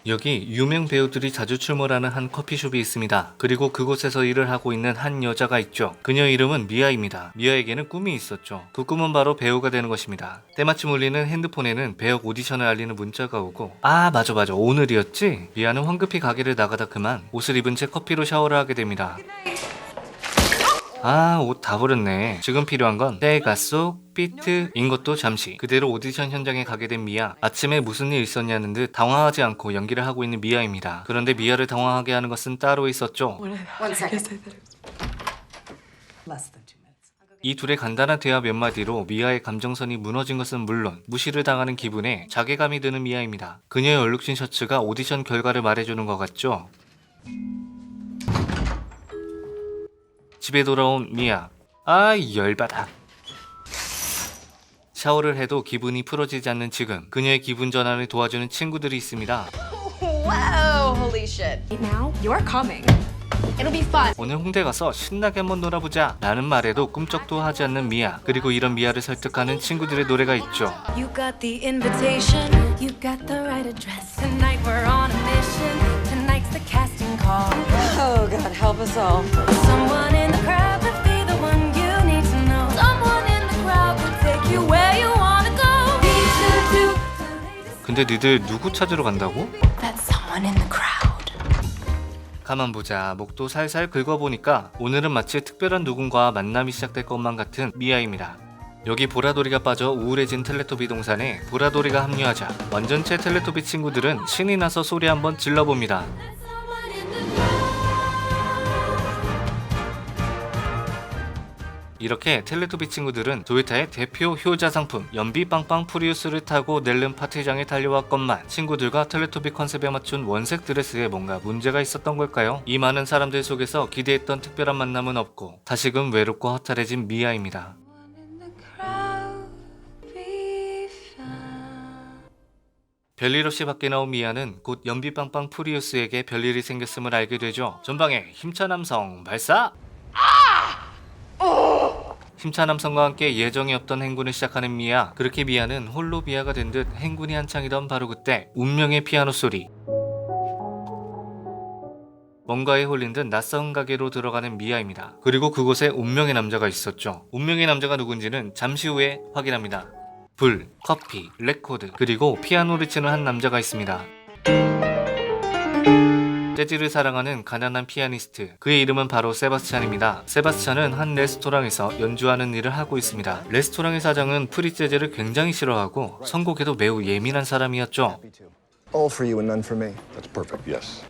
여기 유명 배우들이 자주 출몰하는 한 커피숍이 있습니다. 그리고 그곳에서 일을 하고 있는 한 여자가 있죠. 그녀 이름은 미아입니다. 미아에게는 꿈이 있었죠. 그 꿈은 바로 배우가 되는 것입니다. 때마침 울리는 핸드폰에는 배역 오디션을 알리는 문자가 오고, 아 맞아 오늘이었지? 미아는 황급히 가게를 나가다 그만 옷을 입은 채 커피로 샤워를 하게 됩니다. 아, 옷 다 버렸네. 지금 필요한 건 때가 쏙 비트인 것도 잠시. 그대로 오디션 현장에 가게 된 미아. 아침에 무슨 일 있었냐는 듯 당황하지 않고 연기를 하고 있는 미아입니다. 그런데 미아를 당황하게 하는 것은 따로 있었죠. 이 둘의 간단한 대화 몇 마디로 미아의 감정선이 무너진 것은 물론 무시를 당하는 기분에 자괴감이 드는 미아입니다. 그녀의 얼룩진 셔츠가 오디션 결과를 말해주는 것 같죠? 집에 돌아온 미아. 아 열받아. 샤워를 해도 기분이 풀어지지 않는 지금 그녀의 기분 전환을 도와주는 친구들이 있습니다. Wow, holy shit. Now you're coming. It'll be fun. 오늘 홍대 가서 신나게 한번 놀아보자 라는 말에도 꿈쩍도 하지 않는 미아. 그리고 이런 미아를 설득하는 친구들의 노래가 있죠. You got the invitation, you got the right address. Tonight we're on a mission. Tonight's the casting call. Oh God, help us all. Someone in the crowd could be the one you need to know. Someone in the crowd could take you where you wanna go. Need to do. 근데 니들 누구 찾으러 간다고? That's someone in the crowd. 가만 보자. 목도 살살 긁어보니까 오늘은 마치 특별한 누군가와 만남이 시작될 것만 같은 미아입니다. 여기 보라돌이가 빠져 우울해진 텔레토비 동산에 보라돌이가 합류하자 완전체 텔레토비 친구들은 신이 나서 소리 한번 질러봅니다. 이렇게 텔레토비 친구들은 도요타의 대표 효자 상품 연비 빵빵 프리우스를 타고 낼름 파티장에 달려왔건만 친구들과 텔레토비 컨셉에 맞춘 원색 드레스에 뭔가 문제가 있었던 걸까요? 이 많은 사람들 속에서 기대했던 특별한 만남은 없고 다시금 외롭고 허탈해진 미아입니다. 별일 없이 밖에 나온 미아는 곧 연비 빵빵 프리우스에게 별일이 생겼음을 알게 되죠. 전방에 힘찬 함성 발사! 힘찬 함성과 함께 예정이 없던 행군을 시작하는 미아. 그렇게 미아는 홀로 미아가 된 듯 행군이 한창이던 바로 그때 운명의 피아노 소리. 뭔가에 홀린 듯 낯선 가게로 들어가는 미아입니다. 그리고 그곳에 운명의 남자가 있었죠. 운명의 남자가 누군지는 잠시 후에 확인합니다. 불, 커피, 레코드, 그리고 피아노를 치는 한 남자가 있습니다. 재즈를 사랑하는 가난한 피아니스트. 그의 이름은 바로 세바스찬입니다. 세바스찬은 한 레스토랑에서 연주하는 일을 하고 있습니다. 레스토랑의 사장은 프리재즈를 굉장히 싫어하고 선곡에도 매우 예민한 사람이었죠. All for you and none for me. That's perfect. Yes.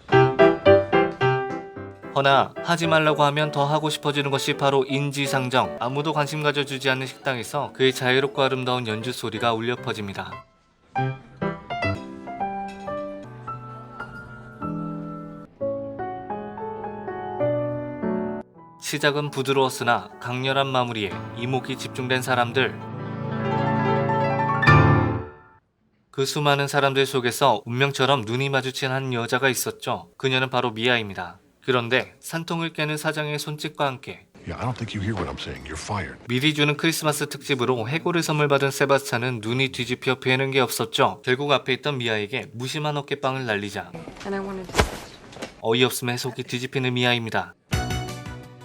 허나 하지 말라고 하면 더 하고 싶어지는 것이 바로 인지상정. 아무도 관심 가져주지 않는 식당에서 그의 자유롭고 아름다운 연주 소리가 울려 퍼집니다. 시작은 부드러웠으나 강렬한 마무리에 이목이 집중된 사람들. 그 수많은 사람들 속에서 운명처럼 눈이 마주친 한 여자가 있었죠. 그녀는 바로 미아입니다. 그런데 산통을 깨는 사장의 손짓과 함께 Yeah, I don't think you hear what I'm saying. You're fired. 미리 주는 크리스마스 특집으로 해골을 선물 받은 세바스찬은 눈이 뒤집혀 뵈는 게 없었죠. 결국 앞에 있던 미아에게 무심한 어깨빵을 날리자 어이없음에 속이 뒤집히는 미아입니다.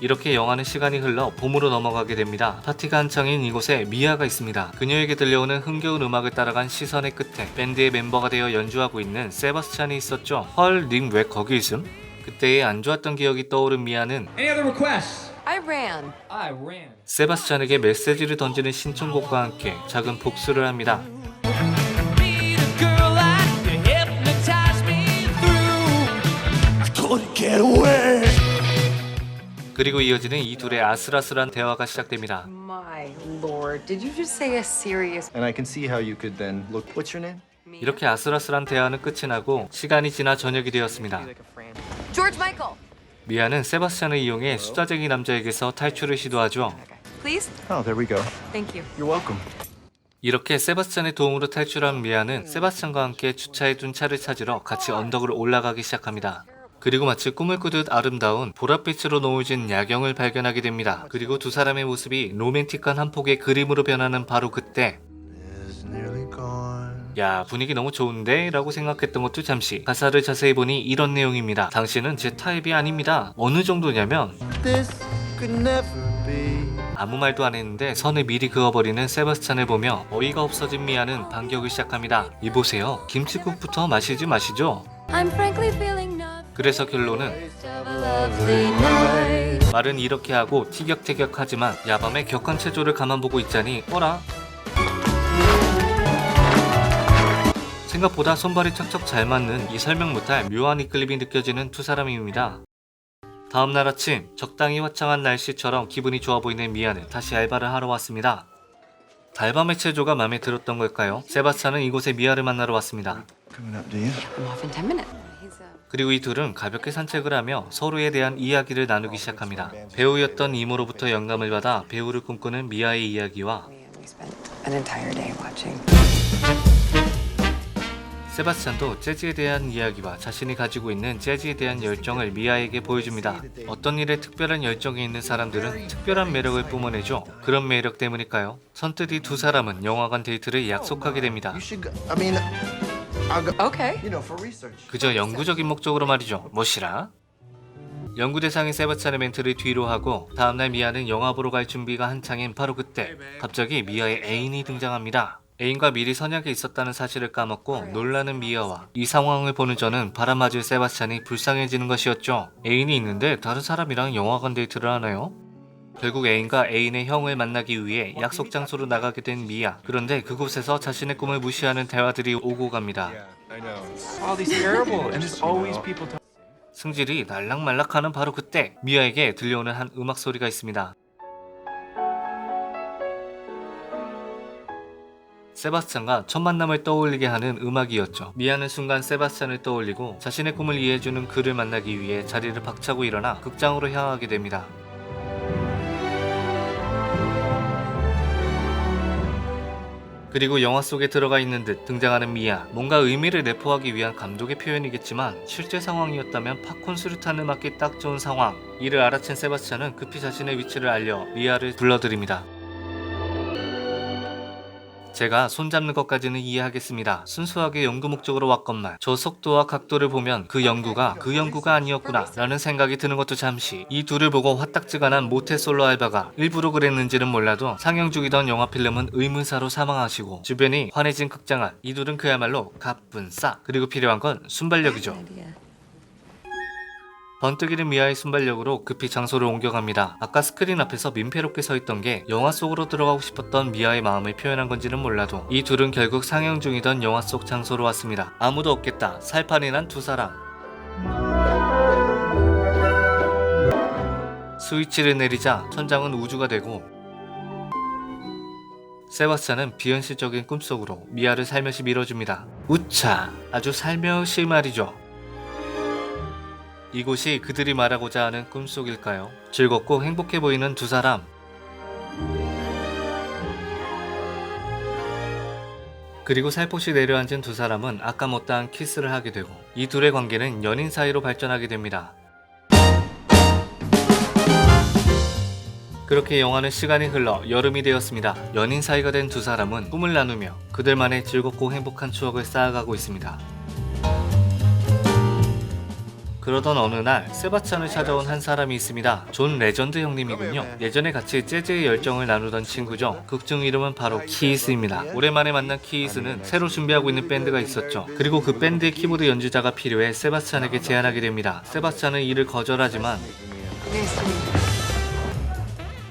이렇게 영화는 시간이 흘러 봄으로 넘어가게 됩니다. 파티가 한창인 이곳에 미아가 있습니다. 그녀에게 들려오는 흥겨운 음악을 따라간 시선의 끝에 밴드의 멤버가 되어 연주하고 있는 세바스찬이 있었죠. 헐, 님 왜 거기 있음? 그때의 안 좋았던 기억이 떠오른 미아는 Any other requests? I ran. 세바스찬에게 메시지를 던지는 신청곡과 함께 작은 복수를 합니다. 그리고 이어지는 이 둘의 아슬아슬한 대화가 시작됩니다. My lord, did you just say a serious? And I can see how you could then look. What's your name? 이렇게 아슬아슬한 대화는 끝이 나고 시간이 지나 저녁이 되었습니다. George Michael. 미아는 세바스찬을 이용해 수다쟁이 남자에게서 탈출을 시도하죠. Please. Oh, there we go. Thank you. You're welcome. 이렇게 세바스찬의 도움으로 탈출한 미아는 세바스찬과 함께 주차해둔 차를 찾으러 같이 언덕을 올라가기 시작합니다. 그리고 마치 꿈을 꾸듯 아름다운 보랏빛으로 노을진 야경을 발견하게 됩니다. 그리고 두 사람의 모습이 로맨틱한 한 폭의 그림으로 변하는 바로 그때, 야, 분위기 너무 좋은데? 라고 생각했던 것도 잠시. 가사를 자세히 보니 이런 내용입니다. 당신은 제 타입이 아닙니다. 어느 정도냐면 아무 말도 안 했는데 선을 미리 그어버리는 세바스찬을 보며 어이가 없어진 미아는 반격을 시작합니다. 이보세요. 김치국부터 마시지 마시죠. I'm frankly feeling not 그래서 결론은 of a lovely night. 말은 이렇게 하고 티격태격하지만 야밤의 격한 체조를 가만 보고 있자니 어라? 생각보다 손발이 척척 잘 맞는 이 설명 못할 묘한 이끌림이 느껴지는 두 사람입니다. 다음날 아침, 적당히 화창한 날씨처럼 기분이 좋아 보이는 미아는 다시 알바를 하러 왔습니다. 달밤의 체조가 마음에 들었던 걸까요? 세바스찬은 이곳에 미아를 만나러 왔습니다. I'm off in 10 minutes. 그리고 이 둘은 가볍게 산책을 하며 서로에 대한 이야기를 나누기 시작합니다. 배우였던 이모로부터 영감을 받아 배우를 꿈꾸는 미아의 이야기와 We spent an entire day watching. 세바스찬도 재즈에 대한 이야기와 자신이 가지고 있는 재즈에 대한 열정을 미아에게 보여줍니다. 어떤 일에 특별한 열정이 있는 사람들은 특별한 매력을 뿜어내죠. 그런 매력 때문일까요? 선뜻 이 두 사람은 영화관 데이트를 약속하게 됩니다. You should go. I mean, I'll go. Okay. You know, for research. 그저 연구적인 목적으로 말이죠. 뭐시라? 연구 대상인 세바스찬의 멘트를 뒤로 하고 다음날 미아는 영화 보러 갈 준비가 한창인 바로 그때 갑자기 미아의 애인이 등장합니다. 애인과 미리 선약이 있었다는 사실을 까먹고 놀라는 미아와 이 상황을 보는 저는 바람맞을 세바스찬이 불쌍해지는 것이었죠. 애인이 있는데 다른 사람이랑 영화관 데이트를 하나요? 결국 애인과 애인의 형을 만나기 위해 약속 장소로 나가게 된 미아. 그런데 그곳에서 자신의 꿈을 무시하는 대화들이 오고 갑니다. I know. All these terrible, and there's always people talking. 승질이 날락말락하는 바로 그때 미아에게 들려오는 한 음악 소리가 있습니다. 세바스찬과 첫 만남을 떠올리게 하는 음악이었죠. 미아는 순간 세바스찬을 떠올리고 자신의 꿈을 이해해주는 그를 만나기 위해 자리를 박차고 일어나 극장으로 향하게 됩니다. 그리고 영화 속에 들어가 있는 듯 등장하는 미아. 뭔가 의미를 내포하기 위한 감독의 표현이겠지만 실제 상황이었다면 팝콘 수류탄을 맞기 딱 좋은 상황. 이를 알아챈 세바스찬은 급히 자신의 위치를 알려 미아를 불러들입니다. 제가 손잡는 것까지는 이해하겠습니다. 순수하게 연구 목적으로 왔건만 저 속도와 각도를 보면 그 연구가 아니었구나 라는 생각이 드는 것도 잠시. 이 둘을 보고 화딱지가 난 모태솔로 알바가 일부러 그랬는지는 몰라도 상영 중이던 영화 필름은 의문사로 사망하시고 주변이 환해진 극장안. 이 둘은 그야말로 갑분싸. 그리고 필요한 건 순발력이죠. 번뜩이는 미아의 순발력으로 급히 장소를 옮겨갑니다. 아까 스크린 앞에서 민폐롭게 서있던 게 영화 속으로 들어가고 싶었던 미아의 마음을 표현한 건지는 몰라도 이 둘은 결국 상영 중이던 영화 속 장소로 왔습니다. 아무도 없겠다. 살판이 난 두 사람. 스위치를 내리자 천장은 우주가 되고 세바스찬은 비현실적인 꿈속으로 미아를 살며시 밀어줍니다. 우차, 아주 살며시 말이죠. 이곳이 그들이 말하고자 하는 꿈속일까요? 즐겁고 행복해 보이는 두 사람. 그리고 살포시 내려앉은 두 사람은 아까 못다한 키스를 하게 되고 이 둘의 관계는 연인 사이로 발전하게 됩니다. 그렇게 영화는 시간이 흘러 여름이 되었습니다. 연인 사이가 된 두 사람은 꿈을 나누며 그들만의 즐겁고 행복한 추억을 쌓아가고 있습니다. 그러던 어느 날 세바스찬을 찾아온 한 사람이 있습니다. 존 레전드 형님이군요. 예전에 같이 재즈의 열정을 나누던 친구죠. 극중 이름은 바로 키스입니다. 오랜만에 만난 키스는 새로 준비하고 있는 밴드가 있었죠. 그리고 그 밴드의 키보드 연주자가 필요해 세바스찬에게 제안하게 됩니다. 세바스찬은 이를 거절하지만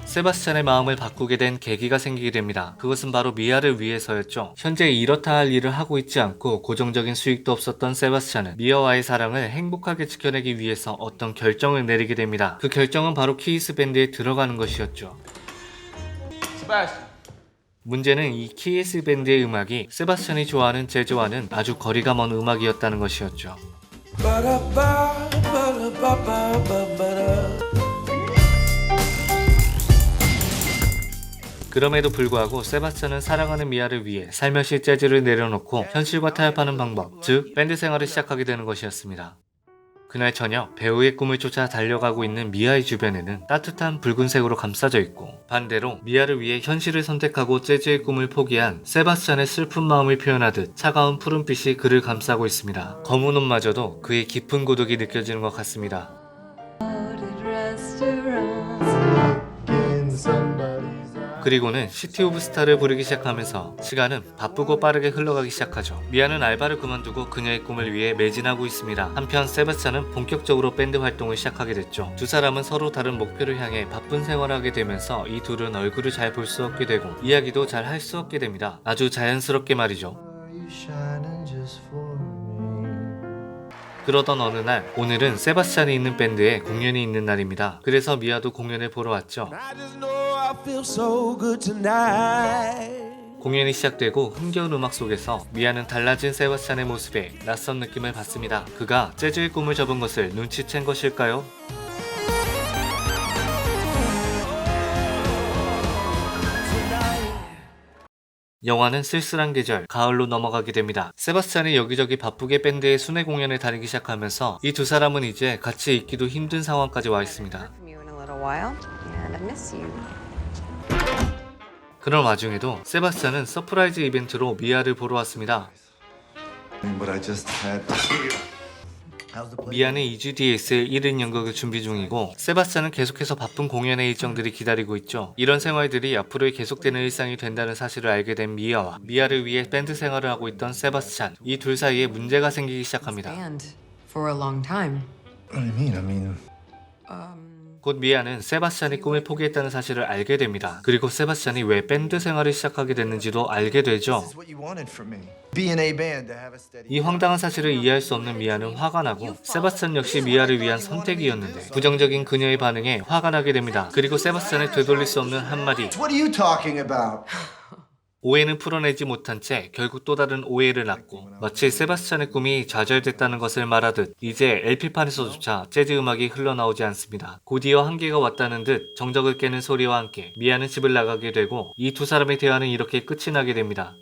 세바스찬의 마음을 바꾸게 된 계기가 생기게 됩니다. 그것은 바로 미아를 위해서였죠. 현재 이렇다 할 일을 하고 있지 않고 고정적인 수익도 없었던 세바스찬은 미아와의 사랑을 행복하게 지켜내기 위해서 어떤 결정을 내리게 됩니다. 그 결정은 바로 키스 밴드에 들어가는 것이었죠. 문제는 이 키스 밴드의 음악이 세바스찬이 좋아하는 재즈와는 아주 거리가 먼 음악이었다는 것이었죠. 그럼에도 불구하고 세바스찬은 사랑하는 미아를 위해 살며시 재즈를 내려놓고 현실과 타협하는 방법, 즉 밴드 생활을 시작하게 되는 것이었습니다. 그날 저녁 배우의 꿈을 쫓아 달려가고 있는 미아의 주변에는 따뜻한 붉은색으로 감싸져 있고, 반대로 미아를 위해 현실을 선택하고 재즈의 꿈을 포기한 세바스찬의 슬픈 마음을 표현하듯 차가운 푸른빛이 그를 감싸고 있습니다. 검은 옷마저도 그의 깊은 고독이 느껴지는 것 같습니다. 그리고는 시티 오브 스타를 부르기 시작하면서 시간은 바쁘고 빠르게 흘러가기 시작하죠. 미아는 알바를 그만두고 그녀의 꿈을 위해 매진하고 있습니다. 한편 세바스찬은 본격적으로 밴드 활동을 시작하게 됐죠. 두 사람은 서로 다른 목표를 향해 바쁜 생활을 하게 되면서 이 둘은 얼굴을 잘 볼 수 없게 되고 이야기도 잘 할 수 없게 됩니다. 아주 자연스럽게 말이죠. 그러던 어느 날, 오늘은 세바스찬이 있는 밴드에 공연이 있는 날입니다. 그래서 미아도 공연을 보러 왔죠. 공연이 시작되고 흥겨운 음악 속에서 미아는 달라진 세바스찬의 모습에 낯선 느낌을 받습니다. 그가 재즈의 꿈을 접은 것을 눈치챈 것일까요? 영화는 쓸쓸한 계절, 가을로 넘어가게 됩니다. 세바스찬이 여기저기 바쁘게 밴드의 순회 공연을 다니기 시작하면서 이 두 사람은 이제 같이 있기도 힘든 상황까지 와 있습니다. From you in a little while, and I miss you. 그런 와중에도 세바스찬은 서프라이즈 이벤트로 미아를 보러 왔습니다. But I just had. How's the play? 미아는 2주 뒤에 있을 1인 연극을 준비 중이고, 세바스찬은 계속해서 바쁜 공연의 일정들이 기다리고 있죠. 이런 생활들이 앞으로 계속되는 일상이 된다는 사실을 알게 된 미아와 미아를 위해 밴드 생활을 하고 있던 세바스찬, 이 둘 사이에 문제가 생기기 시작합니다. And for a long time. What do you mean? 곧 미아는 세바스찬이 꿈을 포기했다는 사실을 알게 됩니다. 그리고 세바스찬이 왜 밴드 생활을 시작하게 됐는지도 알게 되죠. This is what you wanted from me. Be in a band to have a steady. 이 황당한 사실을 이해할 수 없는 미아는 화가 나고, 세바스찬 역시 미아를 위한 선택이었는데 부정적인 그녀의 반응에 화가 나게 됩니다. 그리고 세바스찬을 되돌릴 수 없는 한마디, What are you talking about? 오해는 풀어내지 못한 채 결국 또 다른 오해를 낳고, 마치 세바스찬의 꿈이 좌절됐다는 것을 말하듯 이제 LP판에서조차 재즈 음악이 흘러나오지 않습니다. 곧이어 한계가 왔다는 듯 정적을 깨는 소리와 함께 미아는 집을 나가게 되고, 이 두 사람의 대화는 이렇게 끝이 나게 됩니다.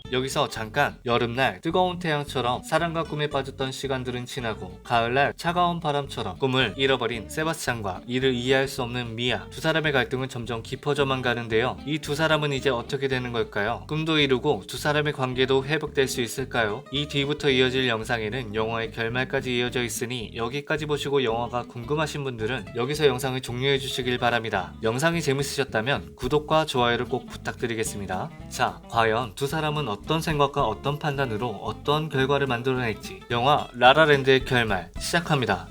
여기서 잠깐, 여름날 뜨거운 태양처럼 사랑과 꿈에 빠졌던 시간들은 지나고 가을날 차가운 바람처럼 꿈을 잃어버린 세바스찬과 이를 이해할 수 없는 미아, 두 사람의 갈등은 점점 깊어져만 가는데요. 이 두 사람은 이제 어떻게 되는 걸까요? 꿈도 이루고 두 사람의 관계도 회복될 수 있을까요? 이 뒤부터 이어질 영상에는 영화의 결말까지 이어져 있으니 여기까지 보시고 영화가 궁금하신 분들은 여기서 영상을 종료해 주시길 바랍니다. 영상이 재밌으셨다면 구독과 좋아요를 꼭 부탁드리겠습니다. 자, 과연 두 사람은 어떤 생각과 어떤 판단으로 어떤 결과를 만들어낼지, 영화 라라랜드의 결말 시작합니다.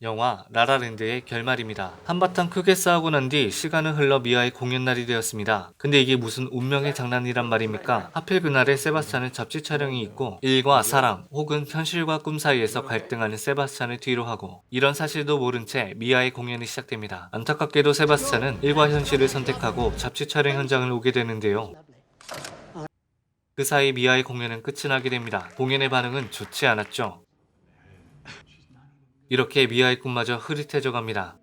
영화 라라랜드의 결말입니다. 한바탕 크게 싸우고 난 뒤 시간은 흘러 미아의 공연날이 되었습니다. 근데 이게 무슨 운명의 장난이란 말입니까? 하필 그날에 세바스찬은 잡지 촬영이 있고 일과 사랑 혹은 현실과 꿈 사이에서 갈등하는 세바스찬을 뒤로 하고, 이런 사실도 모른 채 미아의 공연이 시작됩니다. 안타깝게도 세바스찬은 일과 현실을 선택하고 잡지 촬영 현장을 오게 되는데요. 그 사이 미아의 공연은 끝이 나게 됩니다. 공연의 반응은 좋지 않았죠. 이렇게 미아의 꿈마저 흐릿해져 갑니다.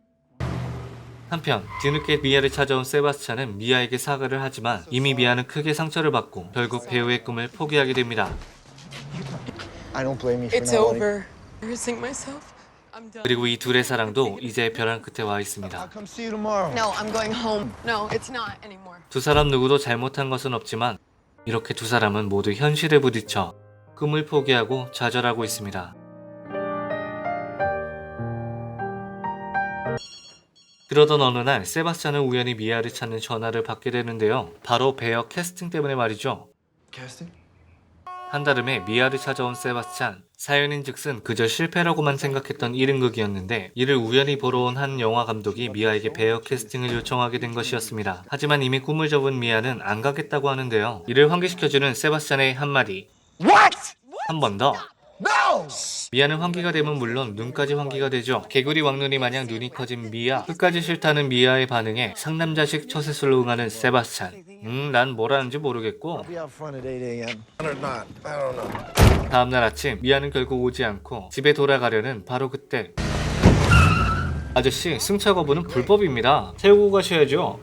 한편 뒤늦게 미아를 찾아온 세바스찬은 미아에게 사과를 하지만 이미 미아는 크게 상처를 받고 결국 배우의 꿈을 포기하게 됩니다. I don't blame you for It's not wanting. over. Embarrassing myself. I'm done. 그리고 이 둘의 사랑도 이제 벼랑 끝에 와 있습니다. I'll come see you tomorrow. No, I'm going home. No, it's not anymore. 두 사람 누구도 잘못한 것은 없지만 이렇게 두 사람은 모두 현실에 부딪혀 꿈을 포기하고 좌절하고 있습니다. 그러던 어느 날 세바스찬은 우연히 미아를 찾는 전화를 받게 되는데요. 바로 배역 캐스팅 때문에 말이죠. Casting? 한달음에 미아를 찾아온 세바스찬, 사연인즉슨 그저 실패라고만 생각했던 1인극이었는데 이를 우연히 보러 온 한 영화 감독이 미아에게 배역 캐스팅을 요청하게 된 것이었습니다. 하지만 이미 꿈을 접은 미아는 안 가겠다고 하는데요. 이를 환기시켜주는 세바스찬의 한마디, 한 번 더. No! 미아는 환기가 되면 물론 눈까지 환기가 되죠. 개구리 왕눈이 마냥 눈이 커진 미아, 끝까지 싫다는 미아의 반응에 상남자식 처세술로 응하는 세바스찬. 난 뭐라는지 모르겠고. Be out front at 8 a.m. Or not. I don't know. 다음날 아침 미아는 결국 오지 않고 집에 돌아가려는 바로 그때, 아저씨, 승차 거부는 불법입니다. 태우고 가셔야죠.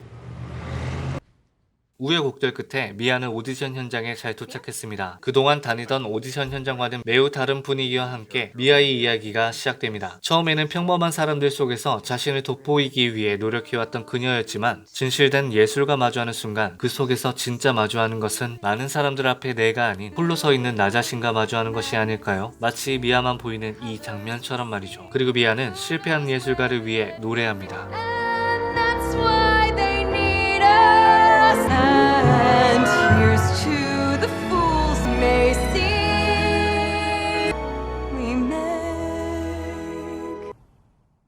우여곡절 끝에 미아는 오디션 현장에 잘 도착했습니다. 그동안 다니던 오디션 현장과는 매우 다른 분위기와 함께 미아의 이야기가 시작됩니다. 처음에는 평범한 사람들 속에서 자신을 돋보이기 위해 노력해왔던 그녀였지만 진실된 예술과 마주하는 순간 그 속에서 진짜 마주하는 것은 많은 사람들 앞에 내가 아닌 홀로 서 있는 나 자신과 마주하는 것이 아닐까요? 마치 미아만 보이는 이 장면처럼 말이죠. 그리고 미아는 실패한 예술가를 위해 노래합니다. And that's why they need us. And here's to the fools who may see we make.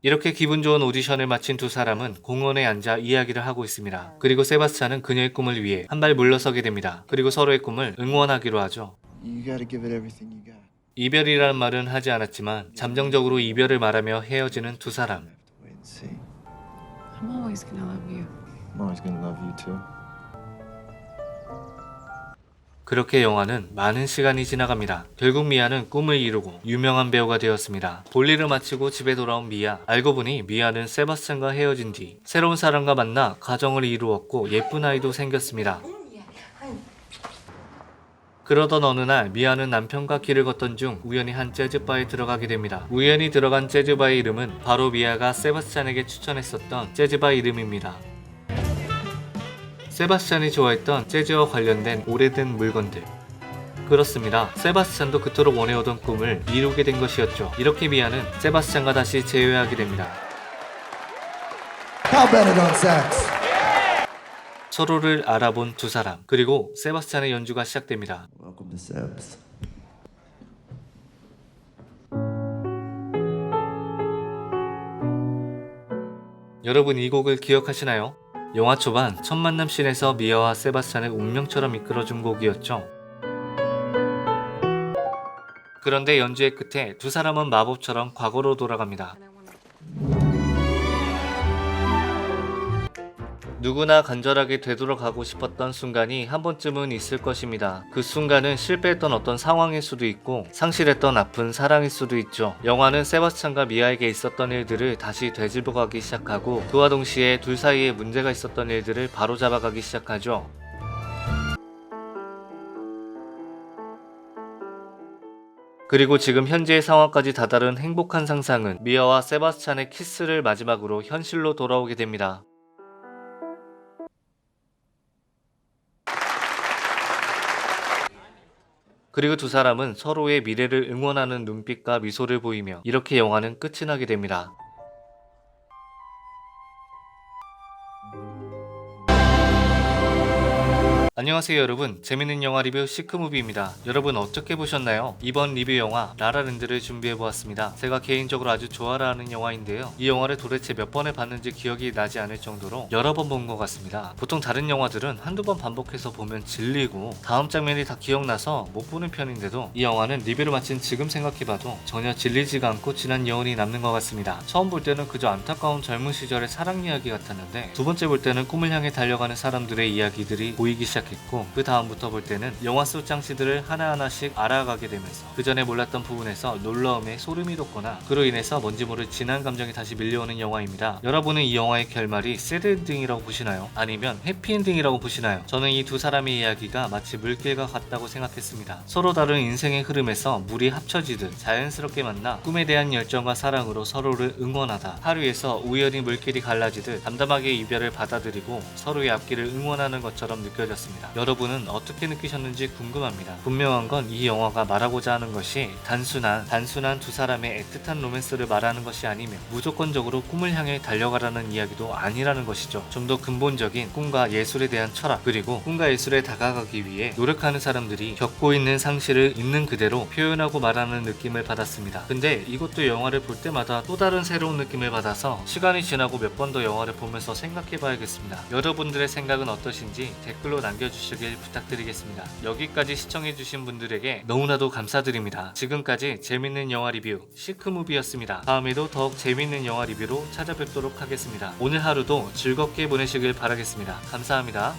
이렇게 기분 좋은 오디션을 마친 두 사람은 공원에 앉아 이야기를 하고 있습니다. 그리고 세바스찬은 그녀의 꿈을 위해 한 발 물러서게 됩니다. 그리고 서로의 꿈을 응원하기로 하죠. You gotta give it everything you got. 이별이라는 말은 하지 않았지만 잠정적으로 이별을 말하며 헤어지는 두 사람. Have to wait and see. I'm always gonna love you. I'm always gonna love you too. 그렇게 영화는 많은 시간이 지나갑니다. 결국 미아는 꿈을 이루고 유명한 배우가 되었습니다. 볼일을 마치고 집에 돌아온 미아. 알고 보니 미아는 세바스찬과 헤어진 뒤 새로운 사람과 만나 가정을 이루었고 예쁜 아이도 생겼습니다. 그러던 어느 날 미아는 남편과 길을 걷던 중 우연히 한 재즈바에 들어가게 됩니다. 우연히 들어간 재즈바의 이름은 바로 미아가 세바스찬에게 추천했었던 재즈바 이름입니다. 세바스찬이 좋아했던 재즈와 관련된 오래된 물건들. 그렇습니다. 세바스찬도 그토록 원해오던 꿈을 이루게 된 것이었죠. 이렇게 미아는 세바스찬과 다시 재회하게 됩니다. How Bennett on sax. 서로를 알아본 두 사람. 그리고 세바스찬의 연주가 시작됩니다. Welcome to Sebs. 여러분 이 곡을 기억하시나요? 영화 초반 첫 만남 씬에서 미아와 세바스찬을 운명처럼 이끌어준 곡이었죠. 그런데 연주의 끝에 두 사람은 마법처럼 과거로 돌아갑니다. 누구나 간절하게 되돌아가고 싶었던 순간이 한 번쯤은 있을 것입니다. 그 순간은 실패했던 어떤 상황일 수도 있고 상실했던 아픈 사랑일 수도 있죠. 영화는 세바스찬과 미아에게 있었던 일들을 다시 되짚어가기 시작하고 그와 동시에 둘 사이에 문제가 있었던 일들을 바로잡아가기 시작하죠. 그리고 지금 현재의 상황까지 다다른 행복한 상상은 미아와 세바스찬의 키스를 마지막으로 현실로 돌아오게 됩니다. 그리고 두 사람은 서로의 미래를 응원하는 눈빛과 미소를 보이며 이렇게 영화는 끝이 나게 됩니다. 안녕하세요 여러분, 재밌는 영화 리뷰 시크무비입니다. 여러분 어떻게 보셨나요? 이번 리뷰 영화 라라랜드를 준비해보았습니다. 제가 개인적으로 아주 좋아하는 영화인데요, 이 영화를 도대체 몇 번을 봤는지 기억이 나지 않을 정도로 여러 번 본 것 같습니다. 보통 다른 영화들은 한두 번 반복해서 보면 질리고 다음 장면이 다 기억나서 못 보는 편인데도 이 영화는 리뷰를 마친 지금 생각해봐도 전혀 질리지가 않고 진한 여운이 남는 것 같습니다. 처음 볼 때는 그저 안타까운 젊은 시절의 사랑 이야기 같았는데 두 번째 볼 때는 꿈을 향해 달려가는 사람들의 이야기들이 보이기 시작했고 그 다음부터 볼 때는 영화 속 장치들을 하나하나씩 알아가게 되면서 그 전에 몰랐던 부분에서 놀라움에 소름이 돋거나 그로 인해서 뭔지 모를 진한 감정이 다시 밀려오는 영화입니다. 여러분은 이 영화의 결말이 새드 엔딩이라고 보시나요? 아니면 해피 엔딩이라고 보시나요? 저는 이 두 사람의 이야기가 마치 물길과 같다고 생각했습니다. 서로 다른 인생의 흐름에서 물이 합쳐지듯 자연스럽게 만나 꿈에 대한 열정과 사랑으로 서로를 응원하다 하루에서 우연히 물길이 갈라지듯 담담하게 이별을 받아들이고 서로의 앞길을 응원하는 것처럼 느껴졌습니다. 여러분은 어떻게 느끼셨는지 궁금합니다. 분명한 건 이 영화가 말하고자 하는 것이 단순한 두 사람의 애틋한 로맨스를 말하는 것이 아니며 무조건적으로 꿈을 향해 달려가라는 이야기도 아니라는 것이죠. 좀 더 근본적인 꿈과 예술에 대한 철학, 그리고 꿈과 예술에 다가가기 위해 노력하는 사람들이 겪고 있는 상실을 있는 그대로 표현하고 말하는 느낌을 받았습니다. 근데 이것도 영화를 볼 때마다 또 다른 새로운 느낌을 받아서 시간이 지나고 몇 번 더 영화를 보면서 생각해 봐야겠습니다. 여러분들의 생각은 어떠신지 댓글로 남겨주시길 부탁드리겠습니다. 여기까지 시청해주신 분들에게 너무나도 감사드립니다. 지금까지 재밌는 영화 리뷰 시크무비였습니다. 다음에도 더욱 재밌는 영화 리뷰로 찾아뵙도록 하겠습니다. 오늘 하루도 즐겁게 보내시길 바라겠습니다. 감사합니다.